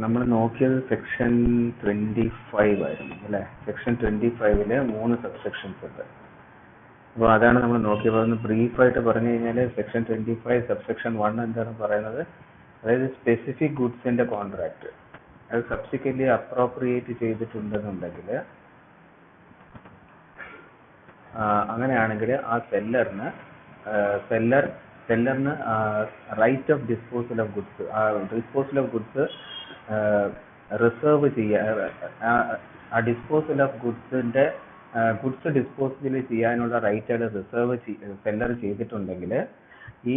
നമ്മൾ നോക്കിയത് സെക്ഷൻ 25 ആയിരുന്നു അല്ലേ? സെക്ഷൻ 25-ല് 3 സബ്സെക്ഷൻസ് ഉണ്ട്. അപ്പോൾ അതാണ് നമ്മൾ നോക്കിയത്. ഒന്ന് ബ്രീഫായിട്ട് പറഞ്ഞു കഴിഞ്ഞാൽ സെക്ഷൻ 25 സബ്സെക്ഷൻ 1 എന്താണ് പറയുന്നത്? അതായത് സ്പെസിഫിക് ഗുഡ്സിന്റെ കോൺട്രാക്ട് അത് സബ്സിക്വന്റ്ലി അപ്രോപ്രിയേറ്റ് ചെയ്തിട്ടുണ്ടെന്നുണ്ടെങ്കിൽ, അങ്ങനെയാണെങ്കിൽ ആ സെല്ലറിന് right of disposal of goods, ആ ഡിസ്പോസൽ ഓഫ് ഗുഡ്സ് റിസർവ് ചെയ്യാൻ, ആ ഡിസ്പോസൽ ഓഫ് ഗുഡ്സിന്റെ ഗുഡ്സ് ഡിസ്പോസൽ ചെയ്യാനുള്ള റൈറ്റ് അത് റിസർവ് സെല്ലർ ചെയ്തിട്ടുണ്ടെങ്കിൽ, ഈ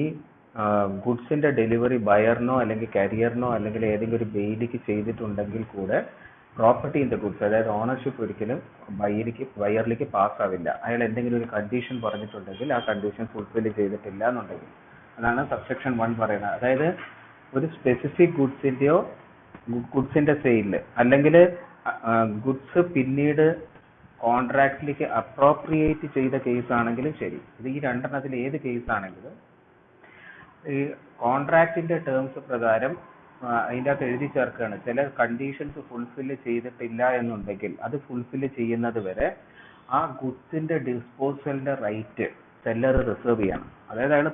ഗുഡ്സിന്റെ ഡെലിവറി ബയറിനോ അല്ലെങ്കിൽ കാരിയറിനോ അല്ലെങ്കിൽ ഏതെങ്കിലും ഒരു ബെയിലിക്ക് ചെയ്തിട്ടുണ്ടെങ്കിൽ കൂടെ പ്രോപ്പർട്ടി ഇൻ ദ ഗുഡ്സ്, അതായത് ഓണർഷിപ്പ് ഒരിക്കലും ബയറിലേക്ക് പാസ്സാവില്ല. അയാൾ എന്തെങ്കിലും ഒരു കണ്ടീഷൻ പറഞ്ഞിട്ടുണ്ടെങ്കിൽ ആ കണ്ടീഷൻ ഫുൾഫിൽ ചെയ്തിട്ടില്ല എന്നുണ്ടെങ്കിൽ. അതാണ് സബ്സെക്ഷൻ 1 പറയുന്നത്. അതായത് ഒരു സ്പെസിഫിക് ഗുഡ്സിന്റെ സെയിലില് അല്ലെങ്കിൽ ഗുഡ്സ് പിന്നീട് കോൺട്രാക്റ്റിലേക്ക് അപ്രോപ്രിയേറ്റ് ചെയ്ത കേസ് ആണെങ്കിലും ശരി, ഇത് ഈ രണ്ടെണ്ണത്തിൽ ഏത് കേസ് ആണെങ്കിലും ഈ കോൺട്രാക്റ്റിന്റെ ടേംസ് പ്രകാരം അതിൻ്റെ അകത്ത് എഴുതി ചേർക്കുകയാണ്, ചില കണ്ടീഷൻസ് ഫുൾഫിൽ ചെയ്തിട്ടില്ല എന്നുണ്ടെങ്കിൽ അത് ഫുൾഫിൽ ചെയ്യുന്നത് വരെ ആ ഗുഡ്സിന്റെ ഡിസ്പോസലിന്റെ റൈറ്റ് സെല്ലർ റിസർവ് ചെയ്യണം. അതായത് അയാൾ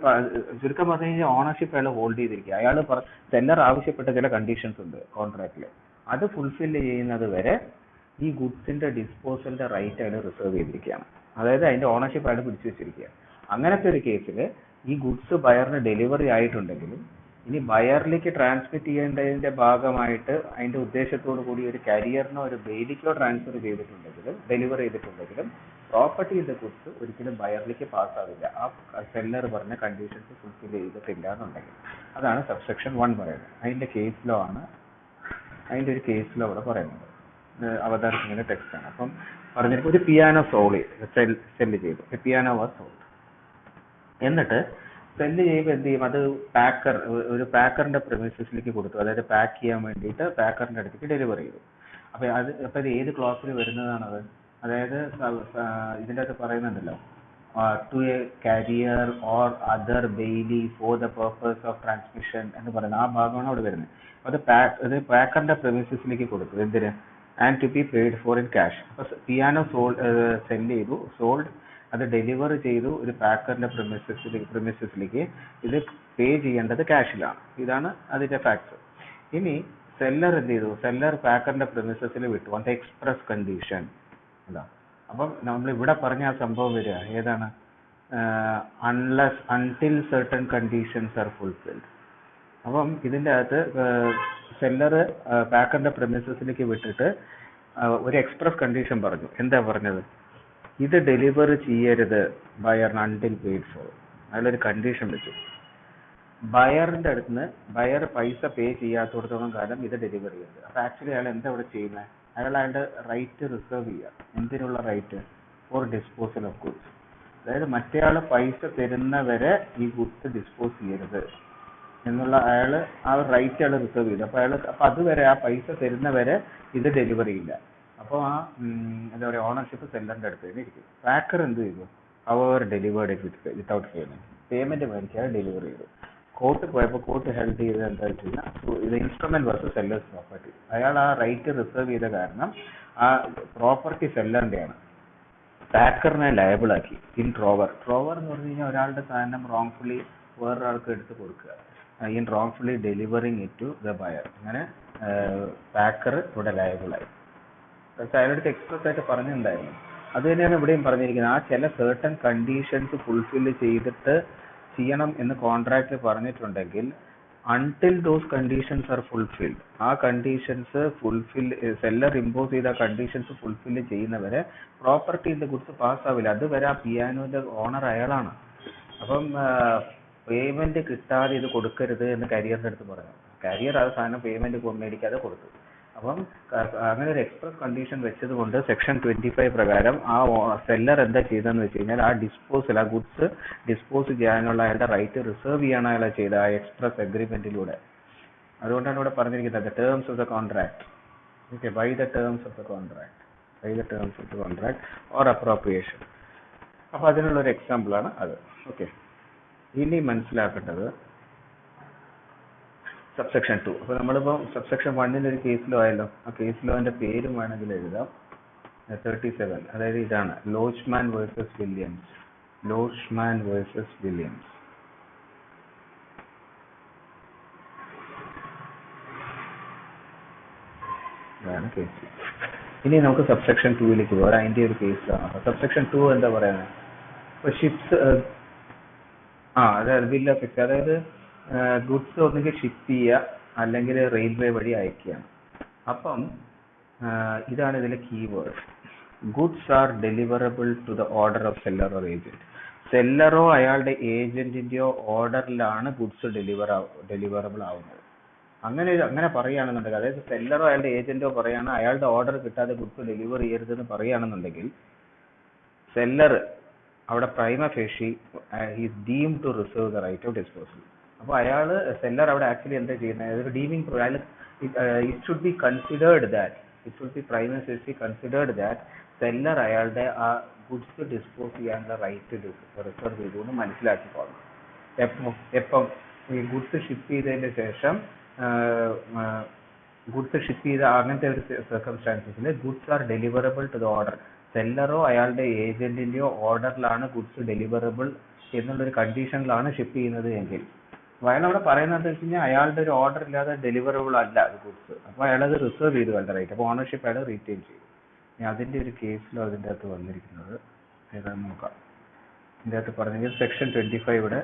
ചുരുക്കം പറഞ്ഞു കഴിഞ്ഞാൽ ഓണർഷിപ്പ് അയാൾ ഹോൾഡ് ചെയ്തിരിക്കുക. സെല്ലർ ആവശ്യപ്പെട്ട ചില കണ്ടീഷൻസ് ഉണ്ട് കോൺട്രാക്റ്റിൽ, അത് ഫുൾഫിൽ ചെയ്യുന്നത് വരെ ഈ ഗുഡ്സിന്റെ ഡിസ്പോസലിന്റെ റൈറ്റ് അയാൾ റിസർവ് ചെയ്തിരിക്കുകയാണ്. അതായത് അതിന്റെ ഓണർഷിപ്പ് അയാൾ പിടിച്ചു വെച്ചിരിക്കുക. അങ്ങനത്തെ ഒരു കേസിൽ ഈ ഗുഡ്സ് ബയറിന് ഡെലിവറി ആയിട്ടുണ്ടെങ്കിലും ഇനി ബയറിലേക്ക് ട്രാൻസ്മിറ്റ് ചെയ്യേണ്ടതിന്റെ ഭാഗമായിട്ട് അതിന്റെ ഉദ്ദേശത്തോടു കൂടി ഒരു കാരിയറിനോ ഒരു ബെയിലിക്കോ ട്രാൻസ്ഫർ ചെയ്തിട്ടുണ്ടെങ്കിലും ഡെലിവർ ചെയ്തിട്ടുണ്ടെങ്കിലും പ്രോപ്പർട്ടി ഇൻ ദ ഗുഡ്സ് ഒരിക്കലും ബയറിലേക്ക് പാസ്സാവില്ല, ആ സെല്ലർ പറഞ്ഞ കണ്ടീഷൻസ് ഫുൾഫിൽ ചെയ്തിട്ടില്ല എന്നുണ്ടെങ്കിൽ. അതാണ് സബ്സെക്ഷൻ 1 പറയുന്നത്. അതിന്റെ കേസ് ലോ ആണ്, അതിന്റെ ഒരു കേസ് ലോ ഇവിടെ പറയുന്നത്. അവതാർ സിംഗിന്റെ ടെക്സ്റ്റ് ആണ്. അപ്പം പറഞ്ഞിരിക്കും, ഒരു പിയാനോ സെല്ല് ചെയ്തു, പിയാനോ വാസ് സോൾഡ്. എന്നിട്ട് സെല്ല് ചെയ്യുമ്പോൾ എന്ത് ചെയ്യും, അത് ഒരു പാക്കറിന്റെ പ്രെമിസസിലേക്ക് കൊടുത്തു, അതായത് പാക്ക് ചെയ്യാൻ വേണ്ടിയിട്ട് പാക്കറിന്റെ അടുത്തേക്ക് ഡെലിവറി ചെയ്തു. അപ്പൊ ഇത് ഏത് ക്ലോസിൽ വരുന്നതാണത്? അതായത് ഇതിൻ്റെ അകത്ത് പറയുന്നുണ്ടല്ലോ, to a carrier or other bailee for the purpose of transmission എന്ന് പറയുന്നത് ആ ഭാഗമാണ് അവിടെ വരുന്നത്. അത് പാക്കറിന്റെ പ്രെമിസസിലേക്ക് കൊടുത്തു, എന്തിന്? And to be paid for in cash. അപ്പൊ പിയാനോ സെല്ല് ചെയ്തു, സോൾഡ്, അത് ഡെലിവർ ചെയ്തു ഒരു പാക്കറിന്റെ പ്രിമിസസിലേക്ക്. ഇത് പേ ചെയ്യേണ്ടത് ക്യാഷിലാണ്. ഇതാണ് അതിന്റെ ഫാക്ട്സ്. ഇനി സെല്ലർ എന്ത് ചെയ്തു? സെല്ലർ പാക്കറിന്റെ പ്രിമിസസിൽ വിട്ടു ഓൺ ദ എക്സ്പ്രസ് കണ്ടീഷൻ. അല്ല, അപ്പം നമ്മൾ ഇവിടെ പറഞ്ഞ ആ സംഭവം വരിക ഏതാണ്? Until certain conditions R fulfilled. അപ്പം ഇതിന്റെ അകത്ത് സെല്ലർ പാക്കറിന്റെ പ്രിമിസസിലേക്ക് വിട്ടിട്ട് ഒരു എക്സ്പ്രസ് കണ്ടീഷൻ പറഞ്ഞു. എന്താ പറഞ്ഞത്? ഇത് ഡെലിവർ ചെയ്യരുത് ബയറിന് അൺടിൽ പെയ്ഡ് ഫോർ. അതിലൊരു കണ്ടീഷൻ വെച്ചു. ബയറിന്റെ അടുത്ത് ബയർ പൈസ പേ ചെയ്യാത്തോടത്തോളം കാലം ഇത് ഡെലിവർ ചെയ്യരുത്. അപ്പൊ ആക്ച്വലി അയാൾ എന്താ ഇവിടെ ചെയ്യുന്നത്? അയാളുടെ റൈറ്റ് റിസർവ് ചെയ്യുക. എന്തിനുള്ള right? For disposal of goods. അതായത് മറ്റേയാൾ പൈസ തരുന്നവരെ ഈ ഗുഡ്സ് ഡിസ്പോസ് ചെയ്യരുത് എന്നുള്ള ആ റൈറ്റ് അയാൾ റിസർവ് ചെയ്തു. അപ്പൊ അതുവരെ ആ പൈസ തരുന്നവരെ ഇത് ഡെലിവറി ഇല്ല. അപ്പോൾ ആ എന്താ പറയുക, ഓണർഷിപ്പ് സെല്ലറിന്റെ അടുത്ത് തന്നെ ഇരിക്കും. പാക്കർ എന്ത് ചെയ്തു? അവർ ഡെലിവേർഡ് വിത്തൗട്ട് പേയ്മെന്റ് മേടിക്കാതെ ഡെലിവറി ചെയ്തു. കോർട്ട് പോയപ്പോൾ കോർട്ട് ഹെൽഡ് ചെയ്തത് എന്താ വെച്ച് കഴിഞ്ഞാൽ, ഇത് ഇൻസ്ട്രുമെന്റ് വേഴ്സസ് സെല്ലേഴ്സ് പ്രോപ്പർട്ടി. അയാൾ ആ റൈറ്റ് റിസർവ് ചെയ്ത കാരണം ആ പ്രോപ്പർട്ടി സെല്ലറിന്റെയാണ്. പാക്കറിനെ ലയബിൾ ആക്കി ഇൻ ട്രോവർ എന്ന് പറഞ്ഞു കഴിഞ്ഞാൽ ഒരാളുടെ സാധനം റോങ്ഫുള്ളി വേറൊരാൾക്ക് എടുത്ത് കൊടുക്കുക, in wrongfully delivering it to the buyer. അങ്ങനെ പാക്കർ ഇവിടെ ലയബിൾ ആയി. അയാളുടെ എക്സ്പ്രസ് ആയിട്ട് പറഞ്ഞിട്ടുണ്ടായിരുന്നു. അത് തന്നെയാണ് ഇവിടെയും പറഞ്ഞിരിക്കുന്നത്. ആ ചില സർട്ടൻ കണ്ടീഷൻസ് ഫുൾഫിൽ ചെയ്യണം എന്ന് കോൺട്രാക്ട് പറഞ്ഞിട്ടുണ്ടെങ്കിൽ until those conditions R fulfilled, ആ കണ്ടീഷൻസ് സെല്ലർ ഇമ്പോസ് ചെയ്ത കണ്ടീഷൻസ് ഫുൾഫിൽ ചെയ്യുന്നവരെ property in the goods pass ആവില്ല. അതുവരെ ആ പിയാനോന്റെ ഓണർ അയാളാണ്. അപ്പം പേയ്മെന്റ് കിട്ടാതെ ഇത് കൊടുക്കരുത് എന്ന് കാരിയറിന്റെ അടുത്ത് പറഞ്ഞു. കാരിയർ ആ സാധനം പേയ്മെന്റ് മേടിക്കാതെ കൊടുത്തു. അപ്പം അങ്ങനെ ഒരു എക്സ്പ്രസ് കണ്ടീഷൻ വെച്ചത് കൊണ്ട് സെക്ഷൻ 25 പ്രകാരം ആ സെല്ലർ എന്താ ചെയ്തതെന്ന് വെച്ച് കഴിഞ്ഞാൽ ആ ഗുഡ്സ് ഡിസ്പോസ് ചെയ്യാനുള്ള അയാളുടെ റൈറ്റ് റിസർവ് ചെയ്യാണ് അയാളെ ചെയ്ത ആ എക്സ്പ്രസ് അഗ്രിമെന്റിലൂടെ. അതുകൊണ്ടാണ് ഇവിടെ പറഞ്ഞിരിക്കുന്നത് terms of the contract. Okay, by the terms of the contract or appropriation. അപ്പൊ അതിനുള്ള ഒരു എക്സാമ്പിൾ ആണ് അത്. ഓക്കെ, ഇനി മനസ്സിലാക്കേണ്ടത് സബ്സെക്ഷൻ 2. അപ്പോൾ നമ്മളിപ്പോൾ സബ്സെക്ഷൻ 1ന്റെ ഒരു കേസ് ലോ ആയല്ലോ. ആ കേസ് ലോന്റെ പേരും വേണമെങ്കിൽ എഴുതാം. 37, അതായത് ഇതാണ് Lochman versus Williams. Lochman versus Williams. ഇതാണ് കേസ്. ഇനി നമുക്ക് സബ്സെക്ഷൻ 2ലേക്ക് പോകാം. അതിന്റെ ഒരു കേസിലാണ്. സബ്സെക്ഷൻ 2 എന്താ പറയുന്നത്? ഇപ്പോൾ ഷിപ്സ്, അതായത് ബിൽ ഓഫ് എക്സ്, അതായത് ഗുഡ്സ് ഒന്നുകിൽ ഷിപ്പ് ചെയ്യുക അല്ലെങ്കിൽ റെയിൽവേ വഴി അയക്കുകയാണ്. അപ്പം ഇതാണ് ഇതിലെ keyword. Goods are deliverable to the order of seller or agent. സെല്ലറോ അയാളുടെ ഏജന്റിന്റെയോ ഓർഡറിലാണ് ഗുഡ്സ് ഡെലിവറബിൾ ആവുന്നത്. അങ്ങനെ പറയുകയാണെന്നുണ്ടെങ്കിൽ, അതായത് സെല്ലറോ അയാളുടെ ഏജന്റോ പറയാണ് അയാളുടെ ഓർഡർ കിട്ടാതെ ഗുഡ്സ് ഡെലിവർ ചെയ്യരുതെന്ന് പറയുകയാണെന്നുണ്ടെങ്കിൽ, സെല്ലർ അവിടെ prima facie is deemed to reserve the right of disposal. അപ്പോൾ സെല്ലർ അവിടെ ആക്ച്വലി എന്താ ചെയ്യുന്നത്? അതൊരു deeming, it should be considered that, it should be prima facie considered that seller അയാളുടെ ആ ഗുഡ്സ് ഡിസ്പോസ് ചെയ്യാനുള്ള റൈറ്റ് റിസർവ് ചെയ്തു എന്ന് മനസ്സിലാക്കിക്കോളണം. എപ്പം ഈ ഗുഡ്സ് ഷിപ്പ് ചെയ്തതിന് ശേഷം, ഗുഡ്സ് ഷിപ്പ് ചെയ്ത അങ്ങനത്തെ ഒരു സർക്കംസ്റ്റാൻസസിൽ goods are deliverable to the order, സെല്ലറോ അയാളുടെ ഏജന്റിന്റെയോ ഓർഡറിലാണ് ഗുഡ്സ് ഡെലിവറബിൾ എന്നുള്ളൊരു കണ്ടീഷനിലാണ് ഷിപ്പ് ചെയ്യുന്നത് എങ്കിൽ, അയാൾ അവിടെ പറയുന്നത് എന്താ വെച്ച് കഴിഞ്ഞാൽ അയാളുടെ ഒരു ഓർഡർ ഇല്ലാതെ ഡെലിവറബിൾ അല്ല അത് ഗുഡ്സ്. അപ്പോൾ അയാളത് റിസർവ് ചെയ്തു വേണ്ട റൈറ്റ്. അപ്പോൾ ഓണർഷിപ്പ് അയാൾ റീറ്റെയിൻ ചെയ്യും. അതിന്റെ ഒരു കേസിലോ അതിൻ്റെ അകത്ത് വന്നിരിക്കുന്നത് ഏതാണെന്ന് നോക്കാം. ഇതിൻ്റെ അകത്ത് പറഞ്ഞെങ്കിൽ സെക്ഷൻ 25 ഇവിടെ,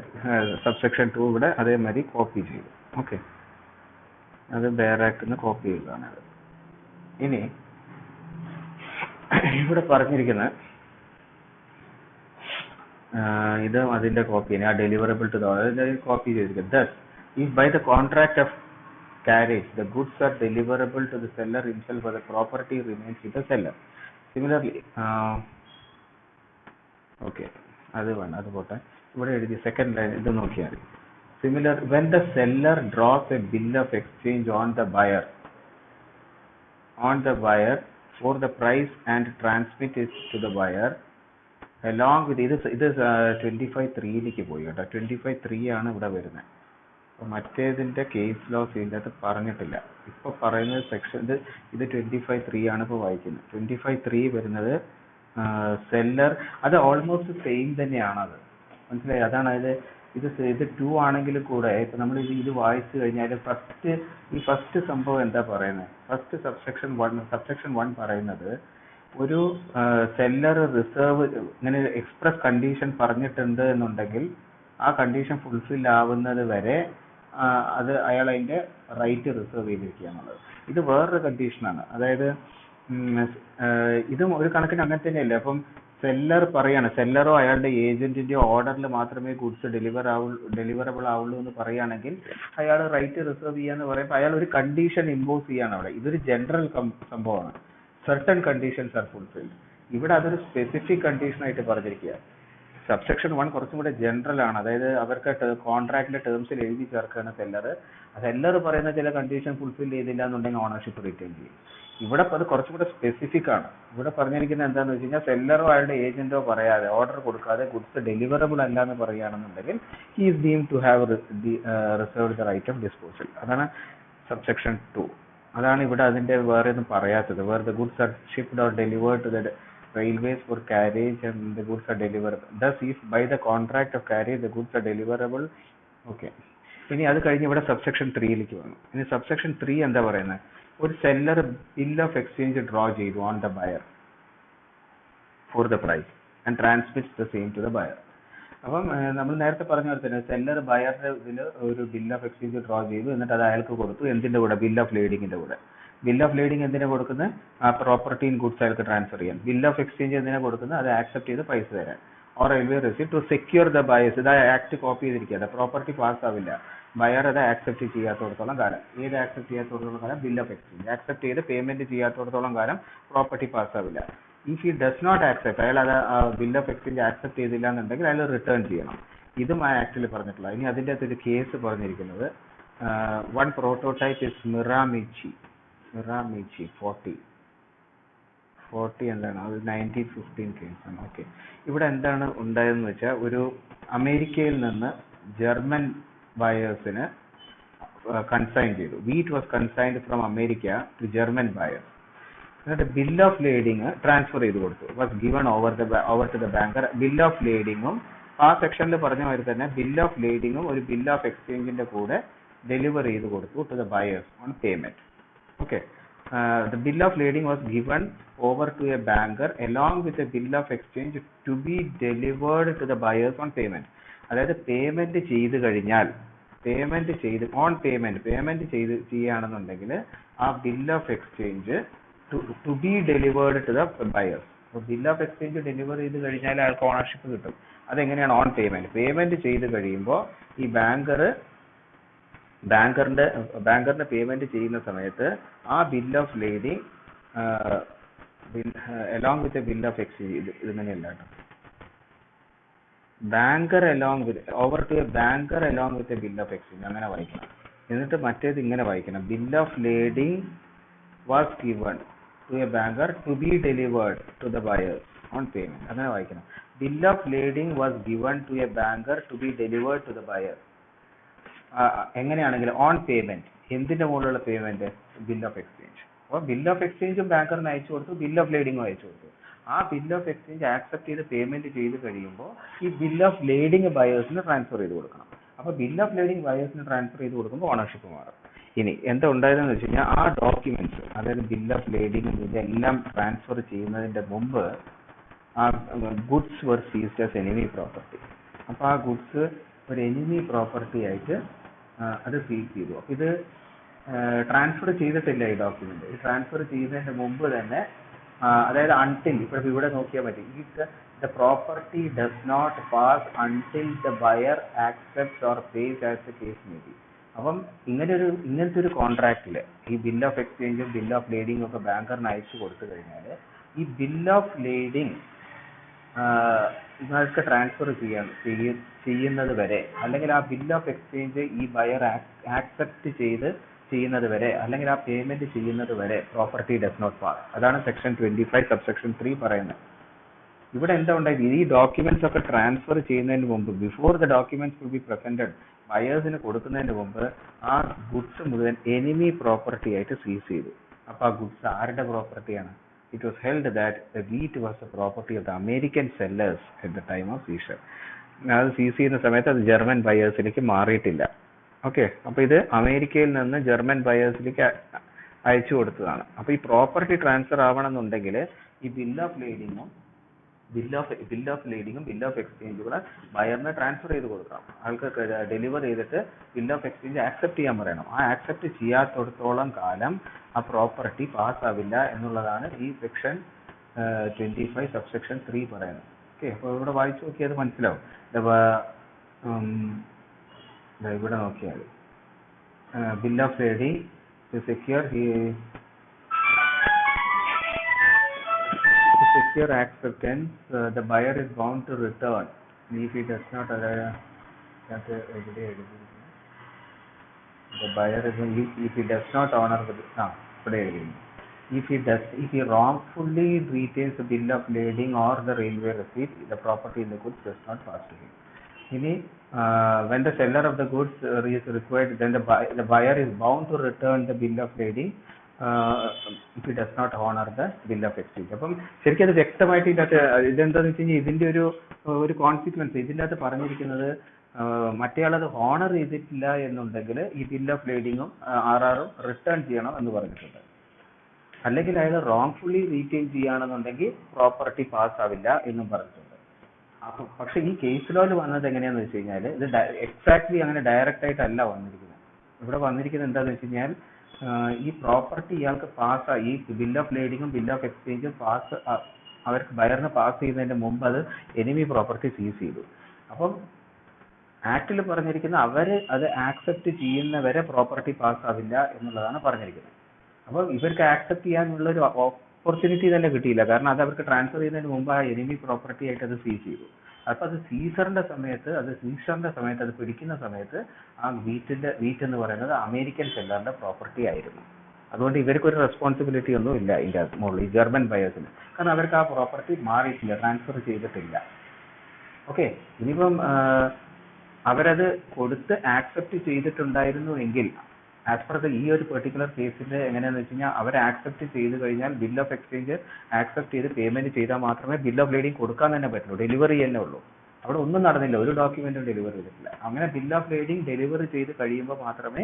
സബ്സെക്ഷൻ 2 ഇവിടെ അതേമാതിരി കോപ്പി ചെയ്തു. ഓക്കെ, അത് ബെയർ ആക്ടിൽ നിന്ന് കോപ്പി ചെയ്തതാണ്. ഇനി ഇവിടെ പറഞ്ഞിരിക്കുന്ന ഇത് അതിന്റെ കോപ്പി, ആ ഡെലിവറബിൾ ടു കോപ്പി ചെയ്തിരിക്കുന്നത്. Thus, if by the contract of carriage the goods are deliverable to the seller himself or the property remains with the seller. Similarly, okay, അത് പോട്ടെ. ഇവിടെ എഴുതി സെക്കൻഡ് ലൈൻ ഇത് നോക്കിയാൽ, similar when the seller draws a bill of exchange on the buyer for the price and transmit it to the buyer along with ഇത് 25(3) പോയി കേട്ടോ. 25(3) ആണ് ഇവിടെ വരുന്നത്. അപ്പോൾ മറ്റേതിന്റെ കേസ് ലോസ് ഇതിൻ്റെ അകത്ത് പറഞ്ഞിട്ടില്ല. ഇപ്പൊ പറയുന്നത് സെക്ഷൻ ഇത് 25(3) ആണ് ഇപ്പോൾ വായിക്കുന്നത്. 25(3) വരുന്നത് സെല്ലർ, അത് ഓൾമോസ്റ്റ് സെയിം തന്നെയാണ്. അത് മനസ്സിലായി? അതാണ് ഇത് 2 ആണെങ്കിലും കൂടെ ഇപ്പൊ നമ്മൾ ഇത് വായിച്ചു കഴിഞ്ഞാൽ ഫസ്റ്റ് സംഭവം എന്താ പറയുന്നത്? ഫസ്റ്റ് സബ്സെക്ഷൻ 1 പറയുന്നത്, ഒരു സെല്ലർ റിസർവ് ഇങ്ങനെ എക്സ്പ്രസ് കണ്ടീഷൻ പറഞ്ഞിട്ടുണ്ട് എന്നുണ്ടെങ്കിൽ ആ കണ്ടീഷൻ ഫുൾഫിൽ ആവുന്നത് വരെ അത് അയാൾ അതിന്റെ റൈറ്റ് റിസർവ് ചെയ്തിരിക്കുക എന്നുള്ളത്. ഇത് വേറൊരു കണ്ടീഷനാണ്. അതായത് ഇതും ഒരു കണക്കിന് അങ്ങനെ തന്നെയല്ലേ. അപ്പം സെല്ലർ പറയാണ്, സെല്ലറോ അയാളുടെ ഏജന്റിന്റെയോ ഓർഡറിൽ മാത്രമേ ഗുഡ്സ് ഡെലിവറബിൾ ആവുള്ളൂ എന്ന് പറയുകയാണെങ്കിൽ അയാൾ റൈറ്റ് റിസർവ് ചെയ്യാന്ന് പറയുമ്പോൾ അയാൾ ഒരു കണ്ടീഷൻ ഇമ്പോസ് ചെയ്യാണ് അവിടെ. ഇതൊരു ജനറൽ സംഭവമാണ്. Certain conditions R fulfilled. ഇവിടെ അതൊരു സ്പെസിഫിക് കണ്ടീഷൻ ആയിട്ട് പറഞ്ഞിരിക്കുക. സബ്സെക്ഷൻ 1 കുറച്ചും കൂടെ ജനറൽ ആണ്. അതായത് അവർക്ക് കോൺട്രാക്ടിന്റെ ടേംസിൽ എഴുതി ചേർക്കുകയാണ് സെല്ലർ പറയുന്ന ചില കണ്ടീഷൻ ഫുൾഫിൽ ചെയ്തില്ല എന്നുണ്ടെങ്കിൽ ഓണർഷിപ്പ് റിറ്റേൺ ചെയ്യും. ഇവിടെ അത് കുറച്ചും കൂടെ സ്പെസിഫിക് ആണ്. ഇവിടെ പറഞ്ഞിരിക്കുന്നത് എന്താണെന്ന് വെച്ച് കഴിഞ്ഞാൽ, സെല്ലറോ അയാളുടെ ഏജന്റോ പറയാതെ ഓർഡർ കൊടുക്കാതെ ഗുഡ്സ് ഡെലിവറബിൾ അല്ല എന്ന് പറയുകയാണെന്നുണ്ടെങ്കിൽ he is deemed to have reserved the right of disposal. അതാണ് സബ്സെക്ഷൻ 2. അതാണ് ഇവിടെ അതിന്റെ വേറെ ഒന്നും പറയാത്തത്. Where the goods are shipped or delivered to the railways for carriage and the goods are deliverable. Thus, if by the contract of carriage the goods are deliverable. Okay. ഇനി അത് കഴിഞ്ഞ് ഇവിടെ സബ്സെക്ഷൻ 3ലേക്ക് വന്നു. ഇനി സബ്സെക്ഷൻ 3 എന്താ പറയുന്നത്? ഒരു seller bill of exchange draw ചെയ്തു on the buyer for the price and transmits the same to the buyer. അപ്പം നമ്മൾ നേരത്തെ പറഞ്ഞ പോലെ തന്നെ സെല്ലർ ബയറുടെ ഇതിൽ ഒരു ബിൽ ഓഫ് എക്സ്ചേഞ്ച് ഡ്രോ ചെയ്തു, എന്നിട്ട് അത് അയാൾക്ക് കൊടുത്തു. എന്തിന്റെ കൂടെ? ബിൽ ഓഫ് ലേഡിങ്ങിന്റെ കൂടെ. ബിൽ ഓഫ് ലേഡിങ് എന്തിനാ കൊടുക്കുന്നത്? ആ പ്രോപ്പർട്ടി ഇൻ ഗുഡ്സ് അയാൾക്ക് ട്രാൻസ്ഫർ ചെയ്യാൻ. ബിൽ ഓഫ് എക്സ്ചേഞ്ച് എന്തിനാ കൊടുക്കുന്നത്? അത് ആക്സെപ്റ്റ് ചെയ്ത് പൈസ തരാൻ. Or railway receipt to secure the buyers. ഇത് ആക്ട് കോപ്പി ചെയ്തിരിക്കുക. പ്രോപ്പർട്ടി പാസ് ആവില്ല ബയർ അത് ആക്സെപ്റ്റ് ചെയ്യാത്തടത്തോളം കാലം. ഏത് ആക്സെപ്റ്റ് ചെയ്യാത്തടത്തോളം കാലം? ബിൽ ഓഫ് എക്സ്ചേഞ്ച് ആക്സെപ്റ്റ് ചെയ്ത് പേയ്മെന്റ് ചെയ്യാത്തടത്തോളം കാലം പ്രോപ്പർട്ടി പാസ് ആവില്ല. If he does not accept, അയാൾ അത് ബിൽ ഓഫ് എക്സ്ചേഞ്ച് ആക്സെപ്റ്റ് ചെയ്തില്ല എന്നുണ്ടെങ്കിൽ അയാൾ റിട്ടേൺ ചെയ്യണം. ഇതും ആ ആക്ടിൽ പറഞ്ഞിട്ടുള്ള. ഇനി അതിൻ്റെ അകത്ത് ഒരു കേസ് പറഞ്ഞിരിക്കുന്നത്, വൺ പ്രോട്ടോടൈപ്പ് ഇസ് മിറാമിച്ചി 40 എന്താണ്? അത് 1915 കേസാണ്. ഓക്കെ. ഇവിടെ എന്താണ് ഉണ്ടായതെന്ന് വെച്ചാൽ, ഒരു അമേരിക്കയിൽ നിന്ന് ജർമ്മൻ ബയേഴ്സിന് consigned ചെയ്തു. Wheat was consigned from America to German buyers. എന്നിട്ട് bill of lading ട്രാൻസ്ഫർ ചെയ്ത് കൊടുത്തു. Was given over to the banker. Bill of ladingും ആ സെക്ഷനിൽ പറഞ്ഞ മാതിരി തന്നെ bill of ladingും ഒരു bill of exchangeന്റെ കൂടെ ഡെലിവർ ചെയ്ത് കൊടുത്തു to the buyers on payment. Okay. The bill of lading was given over to a banker along with a bill of exchange to be delivered to the buyers on payment. അതായത് payment ചെയ്ത് കഴിഞ്ഞാൽ on payment ചെയ്യുകയാണെന്നുണ്ടെങ്കിൽ ആ bill of exchange to be delivered to the buyers. അപ്പോൾ bill of exchange deliver ചെയ്ത് കഴിഞ്ഞാൽ അയാൾക്ക് ownership കിട്ടും. അതെങ്ങനെയാണ്? ഓൺ പേയ്മെന്റ് ചെയ്ത് കഴിയുമ്പോൾ ഈ ബാങ്കറിന്റെ പേയ്മെന്റ് ചെയ്യുന്ന സമയത്ത് ആ bill of lading along with a bill of exchange ഇതങ്ങനെയല്ല കേട്ടോ. Banker along with over to a banker along with a bill of exchange അങ്ങനെ വായിക്കണം. എന്നിട്ട് മറ്റേത് ഇങ്ങനെ വായിക്കണം. bill of lading was given to a banker to be delivered to the buyers on payment. അങ്ങനെ വായിക്കണം. bill of lading was given to a banker to be delivered to the buyers. എങ്ങനെയാണെങ്കിൽ on payment. എന്തിന്റെ മുകളിലുള്ള payment? Bill of exchange. അപ്പോൾ bill of എക്സ്ചേഞ്ചും ബാങ്കറിന് അയച്ചു കൊടുത്തു, ബിൽ ഓഫ് ലേഡിങ്ങും അയച്ചു കൊടുത്തു. ആ ബിൽ ഓഫ് എക്സ്ചേഞ്ച് ആക്സെപ്റ്റ് ചെയ്ത് പേയ്മെന്റ് ചെയ്ത് കഴിയുമ്പോൾ ഈ ബിൽ ഓഫ് ലേഡിങ് ബയേഴ്സിന് ട്രാൻസ്ഫർ ചെയ്ത് കൊടുക്കണം. അപ്പോൾ ബിൽ ഓഫ് ലേഡിങ് ബയേഴ്സിന് ട്രാൻസ്ഫർ ചെയ്ത് കൊടുക്കുമ്പോൾ ഓണർഷിപ്പ് മാറും. ഇനി എന്താ ഉണ്ടായതെന്ന് വെച്ച് കഴിഞ്ഞാൽ ആ ഡോക്യുമെന്റ്സ്, അതായത് ബിൽ ഓഫ് ലേഡിങ്ങും ഇതെല്ലാം ട്രാൻസ്ഫർ ചെയ്യുന്നതിന്റെ മുമ്പ് ആ ഗുഡ്സ് വർ സീസ്ഡ് ആസ് എനിമി പ്രോപ്പർട്ടി. അപ്പോൾ ആ ഗുഡ്സ് ഒരു എനിമി പ്രോപ്പർട്ടി ആയിട്ട് അത് സീസ് ചെയ്തു. അപ്പോൾ ഇത് ട്രാൻസ്ഫർ ചെയ്തിട്ടില്ല ഈ ഡോക്യുമെന്റ്. ഈ ട്രാൻസ്ഫർ ചെയ്യുന്നതിന് മുമ്പ് തന്നെ അതായത് അൺടിൽ ഇവിടെ നോക്കിയാൽ മതി, the property does not pass until the buyer accepts or pays as the case may be. അപ്പം ഇങ്ങനത്തെ ഒരു കോൺട്രാക്റ്റില് ഈ ബിൽ ഓഫ് എക്സ്ചേഞ്ചും ബിൽ ഓഫ് ലേഡിങ്ങും ഒക്കെ ബാങ്കറിന് അയച്ചു കൊടുത്തു കഴിഞ്ഞാൽ ഈ ബിൽ ഓഫ് ലേഡിങ് നിങ്ങൾക്ക് ട്രാൻസ്ഫർ ചെയ്യുന്നത് വരെ, അല്ലെങ്കിൽ ആ ബിൽ ഓഫ് എക്സ്ചേഞ്ച് ഈ ബയർ ആക്സെപ്റ്റ് ചെയ്യുന്നത് വരെ, അല്ലെങ്കിൽ ആ പേയ്മെന്റ് ചെയ്യുന്നത് വരെ പ്രോപ്പർട്ടി ഡസ് നോട്ട് പാസ്. അതാണ് സെക്ഷൻ 25 സബ്സെക്ഷൻ 3 പറയുന്നത്. ഇവിടെ എന്താ ഉണ്ടായത്? ഈ ഡോക്യുമെന്റ്സ് ഒക്കെ ട്രാൻസ്ഫർ ചെയ്യുന്നതിന് മുമ്പ്, before the documents will be presented, ബയേഴ്സിന് കൊടുക്കുന്നതിന് മുമ്പ് ആ ഗുഡ്സ് മുഴുവൻ എനിമി പ്രോപ്പർട്ടി ആയിട്ട് സീസ് ചെയ്തു. അപ്പൊ ആ ഗുഡ്സ് ആരുടെ പ്രോപ്പർട്ടിയാണ്? It was held that the wheat was the property of the American sellers at the time of seizure. അത് സീസ് ചെയ്യുന്ന സമയത്ത് അത് ജർമ്മൻ ബയേഴ്സിലേക്ക് മാറിയിട്ടില്ല. ഓക്കെ, അപ്പൊ ഇത് അമേരിക്കയിൽ നിന്ന് ജർമ്മൻ ബയേഴ്സിലേക്ക് അയച്ചു കൊടുത്തതാണ്. അപ്പൊ ഈ പ്രോപ്പർട്ടി ട്രാൻസ്ഫർ ആവണമെന്നുണ്ടെങ്കിൽ ഈ ബിൽ ഓഫ് ലേഡിങ്ങും ബിൽ ഓഫ് എക്സ്ചേഞ്ചും കൂടെ ബയറിന് ട്രാൻസ്ഫർ ചെയ്ത് കൊടുക്കണം. ആൾക്ക് ഡെലിവർ ചെയ്തിട്ട് ബിൽ ഓഫ് എക്സ്ചേഞ്ച് ആക്സെപ്റ്റ് ചെയ്യാൻ പറയണം. ആ ആക്സെപ്റ്റ് ചെയ്യാത്തടത്തോളം കാലം ആ പ്രോപ്പർട്ടി പാസ്സാവില്ല എന്നുള്ളതാണ് ഈ സെക്ഷൻ 25 സബ്സെക്ഷൻ 3 പറയുന്നത്. ഓക്കെ, അപ്പോൾ ഇവിടെ വായിച്ചു നോക്കിയത് മനസ്സിലാവും. ഇവിടെ നോക്കിയാൽ bill of lading to secure acceptance, the buyer is bound to return if he does not the buyer is if he does not honor if he wrongfully retains the bill of lading or the railway receipt, the property in the goods does not pass to him. When the seller of the goods is required, then the buyer is bound to return the bill of lading if he does not honor the bill of exchange. അപ്പം ശരിക്കും അത് വ്യക്തമായിട്ട് ഇതെന്താന്ന് വെച്ച് കഴിഞ്ഞാൽ ഇതിന്റെ ഒരു consequence ഇതിനകത്ത് പറഞ്ഞിരിക്കുന്നത്, മറ്റേയാളത് ഹോണർ ചെയ്തിട്ടില്ല എന്നുണ്ടെങ്കിൽ ഈ ബിൽ ഓഫ് ലേഡിങ്ങും RRും റിട്ടേൺ ചെയ്യണം എന്ന് പറഞ്ഞിട്ടുണ്ട്. അല്ലെങ്കിൽ അയാൾ റോങ്ഫുള്ളി റീറ്റെയിൻ ചെയ്യുകയാണെന്നുണ്ടെങ്കിൽ പ്രോപ്പർട്ടി പാസ് ആവില്ല എന്നും പറഞ്ഞിട്ടുണ്ട്. അപ്പൊ പക്ഷെ ഈ കേസ് ലോയിൽ വന്നത് എങ്ങനെയാന്ന് വെച്ച് കഴിഞ്ഞാൽ ഇത് എക്സാക്ട്ലി അങ്ങനെ ഡയറക്റ്റ് ആയിട്ടല്ല വന്നിരിക്കുന്നത്. ഇവിടെ വന്നിരിക്കുന്നത് എന്താന്ന് വെച്ച് കഴിഞ്ഞാൽ ഈ പ്രോപ്പർട്ടി ഇയാൾക്ക് ഈ ബിൽ ഓഫ് ലേഡിങ്ങും ബിൽ ഓഫ് എക്സ്ചേഞ്ചും അവർക്ക് ബയറിന് പാസ് ചെയ്യുന്നതിന്റെ മുമ്പ് അത് എനിമി പ്രോപ്പർട്ടി സീസ് ചെയ്തു. അപ്പം ആക്ടിൽ പറഞ്ഞിരിക്കുന്ന അവര് അത് ആക്സെപ്റ്റ് ചെയ്യുന്നവരെ പ്രോപ്പർട്ടി പാസ് ആവില്ല എന്നുള്ളതാണ് പറഞ്ഞിരിക്കുന്നത്. അപ്പോൾ ഇവർക്ക് ആക്സെപ്റ്റ് ചെയ്യാനുള്ള ഒരു ഓപ്പർച്യൂണിറ്റി തന്നെ കിട്ടിയില്ല. കാരണം അത് അവർക്ക് ട്രാൻസ്ഫർ ചെയ്യുന്നതിന് മുമ്പ് ആ എനിമി പ്രോപ്പർട്ടി ആയിട്ട് അത് സീസ് ചെയ്തു. അപ്പൊ അത് സീസറിന്റെ സമയത്ത് അത് പിടിക്കുന്ന സമയത്ത് ആ വീറ്റ് എന്ന് പറയുന്നത് അമേരിക്കൻ സെല്ലറിന്റെ പ്രോപ്പർട്ടി ആയിരുന്നു. അതുകൊണ്ട് ഇവർക്കൊരു റെസ്പോൺസിബിലിറ്റി ഒന്നും ഇല്ല ഇതിന്റെ മുകളിൽ ഈ ജർമ്മൻ ബയേഴ്സിന്. കാരണം അവർക്ക് ആ പ്രോപ്പർട്ടി മാറിയിട്ടില്ല, ട്രാൻസ്ഫർ ചെയ്തിട്ടില്ല. ഓക്കെ, ഇനിയിപ്പം അവരത് കൊടുത്ത് ആക്സെപ്റ്റ് ചെയ്തിട്ടുണ്ടായിരുന്നു എങ്കിൽ ആസ് പെർ ഈ ഒരു പെർട്ടിക്കുലർ കേസിൽ എങ്ങനെയാണെന്ന് വെച്ച് കഴിഞ്ഞാൽ അവർ ആക്സെപ്റ്റ് ചെയ്ത് കഴിഞ്ഞാൽ ബിൽ ഓഫ് എക്സ്ചേഞ്ച് ആക്സെപ്റ്റ് ചെയ്ത് പേയ്മെന്റ് ചെയ്താൽ മാത്രമേ ബിൽ ഓഫ് ലേഡിങ് കൊടുക്കാൻ തന്നെ പറ്റുള്ളൂ, ഡെലിവറി തന്നെ ഉള്ളൂ. അവിടെ ഒന്നും നടന്നില്ല, ഒരു ഡോക്യുമെന്റും ഡെലിവറി ചെയ്തിട്ടില്ല. അങ്ങനെ ബിൽ ഓഫ് ലേഡിങ് ഡെലിവറി ചെയ്ത് കഴിയുമ്പോൾ മാത്രമേ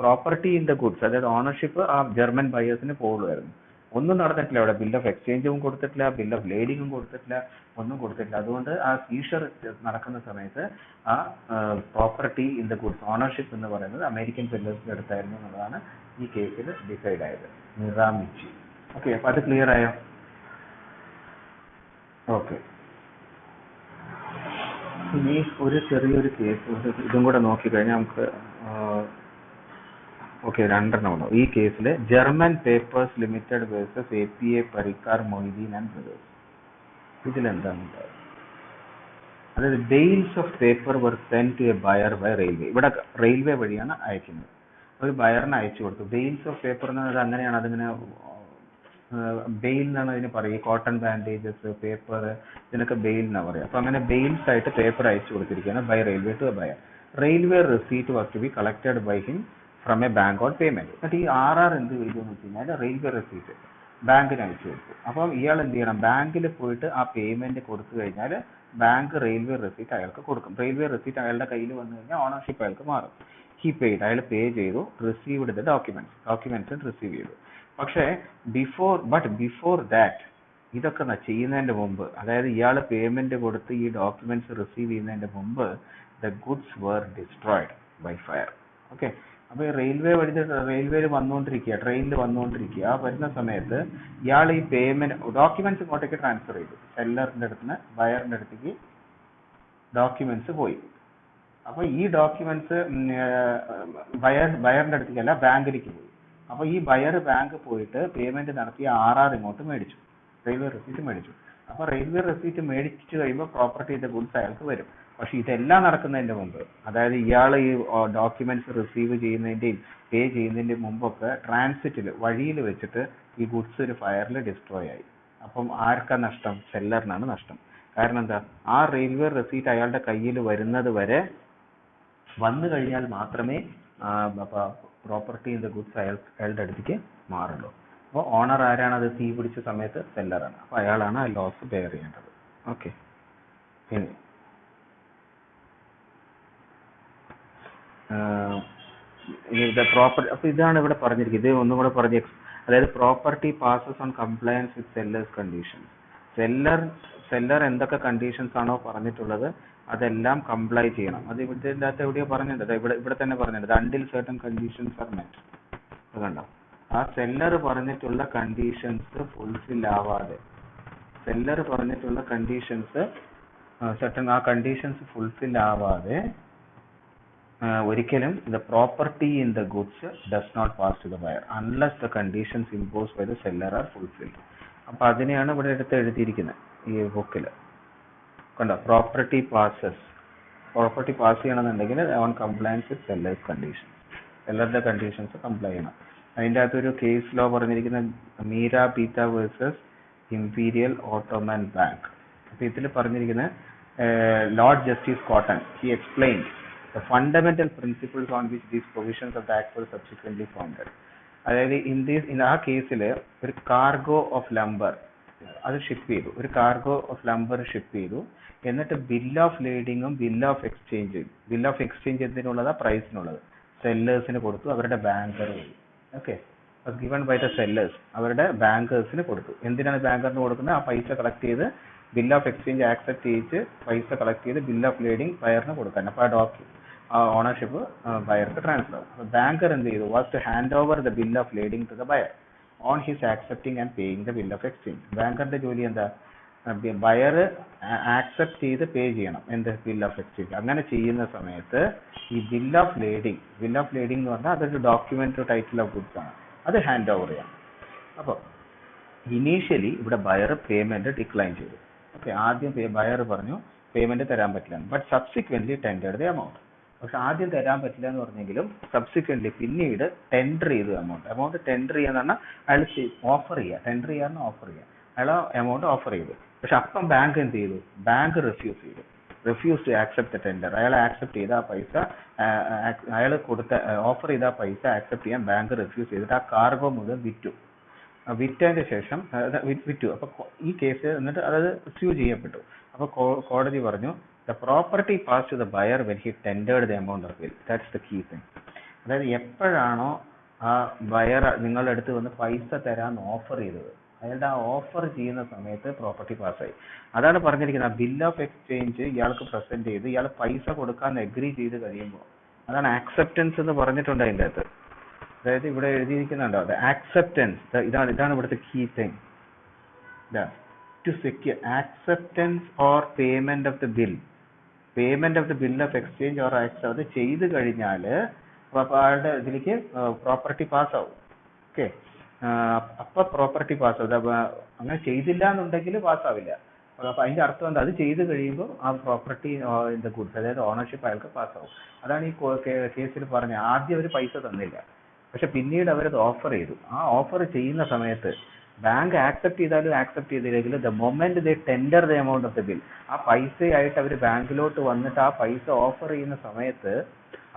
പ്രോപ്പർട്ടി ഇൻ ദ ഗുഡ്സ്, അതായത് ഓണർഷിപ്പ് ആ ജർമ്മൻ ബയേഴ്സിന് പോകുമായിരുന്നു. ഒന്നും നടന്നിട്ടില്ല അവിടെ, ബിൽ ഓഫ് എക്സ്ചേഞ്ചും കൊടുത്തിട്ടില്ല, ബിൽ ഓഫ് ലേഡിങ്ങും കൊടുത്തിട്ടില്ല, ഒന്നും കൊടുത്തിട്ടില്ല. അതുകൊണ്ട് ആ സീഷർ നടക്കുന്ന സമയത്ത് ആ property in the goods ownership എന്ന് പറയുന്നത് അമേരിക്കൻ സെല്ലേഴ്സിന്റെ അടുത്തായിരുന്നു എന്നുള്ളതാണ് ഈ കേസിൽ ഡിസൈഡ് ആയത്. നിറാമിച്ചി. ഓക്കെ, അപ്പൊ അത് ക്ലിയർ ആയോ? ഓക്കെ, ഇനി ഒരു ചെറിയൊരു കേസ് ഇതും കൂടെ നോക്കിക്കഴിഞ്ഞാൽ നമുക്ക് ഓക്കെ രണ്ടെണ്ണം ഉള്ളൂ. ഈ കേസിൽ German papers limited versus APA Parikkar Moideen and brothers. ഇതിലെന്താണ് ഉണ്ടായത്? അതായത് bales of paper were send to a buyer by railway. ഇവിടെ റെയിൽവേ വഴിയാണ് അയക്കുന്നത്. ഒരു ബയറിന് അയച്ചു കൊടുത്തു. ബെയിൽസ് ഓഫ് പേപ്പർ എന്ന് പറഞ്ഞാൽ അങ്ങനെയാണ്, അതിങ്ങനെ ബെയിൽ എന്നാണ് അതിന് പറയുക. കോട്ടൺ ബാൻഡേജസ്, പേപ്പർ, ഇതിനൊക്കെ ബെയിൽ എന്നാണ് പറയുക. അപ്പൊ അങ്ങനെ ബെയിൽസ് ആയിട്ട് പേപ്പർ അയച്ചു കൊടുത്തിരിക്കുകയാണ് by railway to a buyer. Railway receipt was to be collected by him from a bank on payment. എന്നിട്ട് ഈ RR എന്ത് ചെയ്തു എന്ന് വെച്ച് കഴിഞ്ഞാൽ റെയിൽവേ റെസീറ്റ് ബാങ്കിന് അയച്ചു കൊടുത്തു. അപ്പം ഇയാൾ എന്ത് ചെയ്യണം? ബാങ്കിൽ പോയിട്ട് ആ പേയ്മെന്റ് കൊടുത്തു കഴിഞ്ഞാൽ ബാങ്ക് റെയിൽവേ റെസീറ്റ് അയാൾക്ക് കൊടുക്കും. റെയിൽവേ റെസീറ്റ് അയാളുടെ കയ്യിൽ വന്നു കഴിഞ്ഞാൽ ഓണർഷിപ്പ് അയാൾക്ക് മാറും. ഹി പെയ്ഡ്, അയാൾ പേ ചെയ്തു. റിസീവ്ഡ് ദ ഡോക്യുമെന്റ്സ് റിസീവ് ചെയ്തു. പക്ഷേ ബിഫോർ ദാറ്റ്, ഇതൊക്കെ ചെയ്യുന്നതിന്റെ മുമ്പ്, അതായത് ഇയാൾ പേയ്മെന്റ് കൊടുത്ത് ഈ ഡോക്യുമെന്റ്സ് റിസീവ് ചെയ്യുന്നതിന്റെ മുമ്പ് the goods were destroyed by fire. Okay, അപ്പൊ റെയിൽവേയിൽ വന്നുകൊണ്ടിരിക്കുക, ട്രെയിനിൽ വന്നുകൊണ്ടിരിക്കുക. ആ വരുന്ന സമയത്ത് ഇയാൾ ഈ പേയ്മെന്റ് ഡോക്യുമെന്റ്സ് ഇങ്ങോട്ടേക്ക് ട്രാൻസ്ഫർ ചെയ്തു. സെല്ലറിന്റെ അടുത്ത് നിന്ന് ബയറിന്റെ അടുത്തേക്ക് ഡോക്യുമെന്റ്സ് പോയി. അപ്പൊ ഈ ഡോക്യുമെന്റ്സ് ബയറിന്റെ അടുത്തേക്കല്ല, ബാങ്കിലേക്ക് പോയി. അപ്പൊ ഈ ബയർ ബാങ്ക് പോയിട്ട് പേയ്മെന്റ് നടത്തിയ RR ഇങ്ങോട്ട് മേടിച്ചു, റെയിൽവേ റെസീറ്റ് മേടിച്ചു. അപ്പൊ റെയിൽവേ റെസീറ്റ് മേടിച്ചു കഴിയുമ്പോൾ പ്രോപ്പർട്ടി ഇൻ ദ ഗുഡ്സ് അയാൾക്ക് വരും. പക്ഷെ ഇതെല്ലാം നടക്കുന്നതിന്റെ മുമ്പ്, അതായത് ഇയാൾ ഈ ഡോക്യുമെന്റ്സ് റിസീവ് ചെയ്യുന്നതിന്റെയും പേ ചെയ്യുന്നതിന്റെയും മുമ്പൊക്കെ ട്രാൻസിറ്റിൽ വഴിയിൽ വെച്ചിട്ട് ഈ ഗുഡ്സ് ഒരു ഫയറിൽ ഡിസ്ട്രോയ് ആയി. അപ്പം ആർക്കാ നഷ്ടം? സെല്ലറിനാണ് നഷ്ടം. കാരണം എന്താ? ആ റെയിൽവേ റെസീറ്റ് അയാളുടെ കയ്യിൽ വരുന്നത് വരെ, വന്നു കഴിഞ്ഞാൽ മാത്രമേ പ്രോപ്പർട്ടി ഇൻ ദ ഗുഡ്സ് അയാളുടെ അടുത്തേക്ക് മാറുള്ളൂ. അപ്പോൾ ഓണർ ആരാണ്? അത് തീ പിടിച്ച സമയത്ത് സെല്ലറാണ്. അപ്പോൾ അയാളാണ് ആ ലോസ് ബെയർ ചെയ്യേണ്ടത്. ഓക്കെ, ഇനി പ്രോപ്പർട്ടി, അപ്പൊ ഇതാണ് ഇവിടെ പറഞ്ഞിരിക്കുന്നത്. ഇത് ഒന്നും കൂടെ പറഞ്ഞ, അതായത് property passes on compliance with sellers conditions. Seller എന്തൊക്കെ കണ്ടീഷൻസ് ആണോ പറഞ്ഞിട്ടുള്ളത് അതെല്ലാം കംപ്ലൈ ചെയ്യണം. അത് ഇവിടുത്തെ അകത്ത് എവിടെയോ പറഞ്ഞിട്ടുണ്ട്, ഇവിടെ തന്നെ പറഞ്ഞിട്ടുണ്ട്. Until certain conditions R met. അത് കണ്ടോ? ആ സെല്ലർ പറഞ്ഞിട്ടുള്ള കണ്ടീഷൻസ് ഫുൾഫിൽ ആവാതെ, സെല്ലർ പറഞ്ഞിട്ടുള്ള കണ്ടീഷൻസ് ആ കണ്ടീഷൻസ് ഫുൾഫിൽ ആവാതെ ഒരിക്കലും the property in the goods does not pass to the buyer unless the conditions imposed by the seller are fulfilled. അപ്പൊ അതിനെയാണ് ഇവിടെ എടുത്ത് എഴുതിയിരിക്കുന്നത് ഈ ബുക്കിൽ. കണ്ടോ? പ്രോപ്പർട്ടി പാസ് ചെയ്യണമെന്നുണ്ടെങ്കിൽ on compliance with seller's condition, സെല്ലറുടെ കണ്ടീഷൻസ് കംപ്ലൈ ചെയ്യണം. അതിൻ്റെ അകത്തൊരു കേസ് ലോ പറഞ്ഞിരിക്കുന്ന Mirabita versus imperial Ottoman bank. അപ്പൊ ഇതിൽ പറഞ്ഞിരിക്കുന്ന Lord Justice Cotton, he explained the fundamental principles on which these provisions of the act were subsequently founded. അതായത് ആ കേസിൽ ഒരു കാർഗോ ഓഫ് ലംബർ അത് ഷിപ്പ് ചെയ്തു, ഒരു കാർഗോ ഓഫ് ലംബർ ഷിപ്പ് ചെയ്തു. എന്നിട്ട് ബിൽ ഓഫ് ലേഡിങ്ങും ബിൽ ഓഫ് എക്സ്ചേഞ്ച് എന്തിനുള്ളതാ? പ്രൈസിനുള്ളത്. സെല്ലേഴ്സിന് കൊടുത്തു, അവരുടെ ബാങ്കർ വഴി. Okay, given by the sellers, അവരുടെ ബാങ്കേഴ്സിന് കൊടുത്തു. എന്തിനാണ് ബാങ്കറിന് കൊടുക്കുന്നത്? ആ പൈസ കളക്ട് ചെയ്ത് ബിൽ ഓഫ് എക്സ്ചേഞ്ച് ആക്സെപ്റ്റ് ചെയ്ത് പൈസ കളക്ട് ചെയ്ത് ബിൽ ഓഫ് ലേഡിങ് ബയറിന് കൊടുക്കാൻ. അപ്പൊ ആ ഓണർഷിപ്പ് ബയർക്ക് ട്രാൻസ്ഫർ. ബാങ്കർ എന്ത് ചെയ്തു? Was to hand over the bill of lading to the buyer on his accepting and paying the bill of exchange. ബാങ്കറിന്റെ ജോലി എന്താ? ബയർ ആക്സെപ്റ്റ് ചെയ്ത് പേ ചെയ്യണം എന്ത്? Bill of exchange. അങ്ങനെ ചെയ്യുന്ന സമയത്ത് ഈ ബിൽ ഓഫ് ലേഡിങ് എന്ന് പറഞ്ഞാൽ അതൊരു ഡോക്യുമെന്റ് ടൈറ്റിൽ ഓഫ് ഗുഡ്സ് ആണ്, അത് ഹാൻഡ് ഓവർ ചെയ്യണം. അപ്പോൾ ഇനീഷ്യലി ഇവിടെ ബയർ പേയ്മെന്റ് ഡിക്ലൈൻ ചെയ്തു. ഓക്കെ, ആദ്യം ബയർ പറഞ്ഞു പേയ്മെന്റ് തരാൻ പറ്റില്ല, ബട്ട് സബ്സിക്വന്റ്ലി ടെൻഡേർഡ് ദ എമൗണ്ട്. പക്ഷെ ആദ്യം തരാൻ പറ്റില്ല എന്ന് പറഞ്ഞെങ്കിലും സബ്സിക്വന്റ്ലി പിന്നീട് ടെൻഡർ ചെയ്തു എമൗണ്ട് ടെൻഡർ ചെയ്യാന്ന് പറഞ്ഞാൽ അയാൾ ഓഫർ ചെയ്യുക, അയാൾ എമൗണ്ട് ഓഫർ ചെയ്തു. പക്ഷെ അപ്പം ബാങ്ക് എന്ത് ചെയ്തു? ബാങ്ക് റിഫ്യൂസ് ചെയ്തു. refused to accept the tender. അയാൾ ആക്സെപ്റ്റ് ചെയ്ത ആ പൈസ, അയാൾ കൊടുത്ത ഓഫർ ചെയ്ത ആ പൈസ ആക്സെപ്റ്റ് ചെയ്യാൻ ബാങ്ക് റിഫ്യൂസ് ചെയ്തിട്ട് ആ കാർഗോ മുഴുവൻ വിറ്റു. വിറ്റതിന് ശേഷം വിറ്റു. അപ്പൊ ഈ കേസ് എന്നിട്ട് അതായത് സ്യൂ ചെയ്യപ്പെട്ടു. അപ്പൊ കോടതി പറഞ്ഞു the property passed to the buyer when he tendered the amount of bill. That's the key thing. അതായത് എപ്പോഴാണോ ആ ബയർ നിങ്ങളുടെ അടുത്ത് വന്ന് പൈസ തരാൻ ഓഫർ ചെയ്തത്, അയാളുടെ ആ ഓഫർ ചെയ്യുന്ന സമയത്ത് പ്രോപ്പർട്ടി പാസ്സായി. അതാണ് പറഞ്ഞിരിക്കുന്നത്. ബിൽ ഓഫ് എക്സ്ചേഞ്ച് ഇയാൾക്ക് പ്രസന്റ് ചെയ്ത് ഇയാൾ പൈസ കൊടുക്കാൻ അഗ്രി ചെയ്ത് കഴിയുമ്പോൾ, അതാണ് ആക്സെപ്റ്റൻസ് എന്ന് പറഞ്ഞിട്ടുണ്ട് അതിൻ്റെ അകത്ത്. അതായത് ഇവിടെ എഴുതിയിരിക്കുന്നുണ്ടോ ആക്സെപ്റ്റൻസ്, ഇതാണ് ഇവിടുത്തെ key thing. To secure acceptance or payment of the bill, payment of the bill of exchange or അത് ചെയ്ത് കഴിഞ്ഞാൽ അയാളുടെ ഇതിലേക്ക് പ്രോപ്പർട്ടി പാസ്സാവും. ഓക്കെ, അപ്പൊ പ്രോപ്പർട്ടി പാസ്സാവും. അങ്ങനെ ചെയ്തില്ല എന്നുണ്ടെങ്കിൽ പാസ്സാവില്ല. അപ്പൊ അതിന്റെ അർത്ഥം എന്താ, അത് ചെയ്ത് കഴിയുമ്പോൾ ആ പ്രോപ്പർട്ടി ഇൻ ദ ഗുഡ്സ്, അതായത് ഓണർഷിപ്പ് അയാൾക്ക് പാസ്സാവും. അതാണ് ഈ കേസിൽ പറഞ്ഞത്. ആദ്യം അവർ പൈസ തന്നില്ല, പക്ഷെ പിന്നീട് അവരത് ഓഫർ ചെയ്തു. ആ ഓഫർ ചെയ്യുന്ന സമയത്ത് ബാങ്ക് ആക്സെപ്റ്റ് ചെയ്താലും ആക്സെപ്റ്റ് ചെയ്തില്ലെങ്കിലും the moment they tender the amount of the bill, ആ പൈസയായിട്ട് അവർ ബാങ്കിലോട്ട് വന്നിട്ട് ആ പൈസ ഓഫർ ചെയ്യുന്ന സമയത്ത്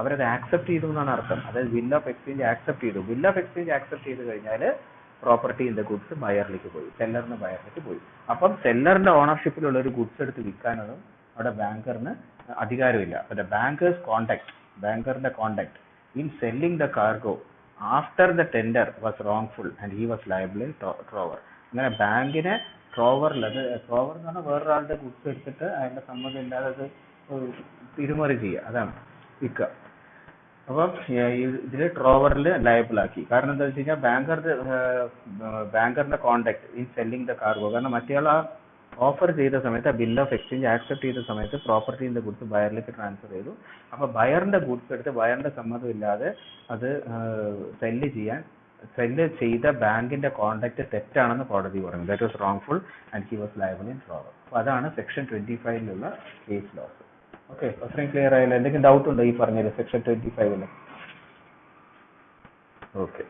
അവരത് ആക്സെപ്റ്റ് ചെയ്തു എന്നാണ് അർത്ഥം. അതായത് ബിൽ ഓഫ് എക്സ്ചേഞ്ച് ആക്സെപ്റ്റ് ചെയ്തു. ബിൽ ഓഫ് എക്സ്ചേഞ്ച് ആക്സെപ്റ്റ് ചെയ്ത് കഴിഞ്ഞാൽ പ്രോപ്പർട്ടി ഇൻ ദ ഗുഡ്സ് ബയറിലേക്ക് പോയി, സെല്ലറിന് ബയറിലേക്ക് പോയി. അപ്പം സെല്ലറിന്റെ ഓണർഷിപ്പിലുള്ള ഒരു ഗുഡ്സ് എടുത്ത് വിൽക്കാനൊന്നും അവിടെ ബാങ്കറിന് അധികാരമില്ല. അവിടെ ബാങ്കറിന്റെ contract in selling the cargo after the tender was wrongful and he was liable in trover. അങ്ങനെ ബാങ്കിനെ ട്രോവറിൽ, അത് ട്രോവർ എന്ന് പറഞ്ഞാൽ വേറൊരാളുടെ ഗുഡ്സ് എടുത്തിട്ട് അതിന്റെ സമ്മതം ഇല്ലാതെ അത് തിരിമറി ചെയ്യുക, അതാണ് വിൽക്കുക. അപ്പം ഇതിൽ ട്രോവറിൽ ലയബിൾ ആക്കി. കാരണം എന്താ വെച്ച് കഴിഞ്ഞാൽ ബാങ്കറിന്റെ contract in selling the cargo. കാരണം മറ്റേയാൾ ആ ഓഫർ ചെയ്ത സമയത്ത്, ആ ബിൽ ഓഫ് എക്സ്ചേഞ്ച് ആക്സെപ്റ്റ് ചെയ്ത സമയത്ത് പ്രോപ്പർട്ടിന്റെ ഗുഡ്സ് ബയറിലേക്ക് ട്രാൻസ്ഫർ ചെയ്തു. അപ്പൊ ബയറിന്റെ ഗുഡ്സ് എടുത്ത് ബയറിന്റെ സമ്മതം ഇല്ലാതെ അത് സെല്ല് ചെയ്ത ബാങ്കിന്റെ കോണ്ടാക്ട് തെറ്റാണെന്ന് കോടതി പറഞ്ഞു. That was wrongful and he was liable in trover. അപ്പൊ അതാണ് സെക്ഷൻ 25 കേസ് ലോസ്. ഓക്കെ, അത്രയും ക്ലിയർ ആയില്ല? എന്തെങ്കിലും ഡൗട്ട് ഉണ്ടോ ഈ പറഞ്ഞത് സെക്ഷൻ 25? ഓക്കെ.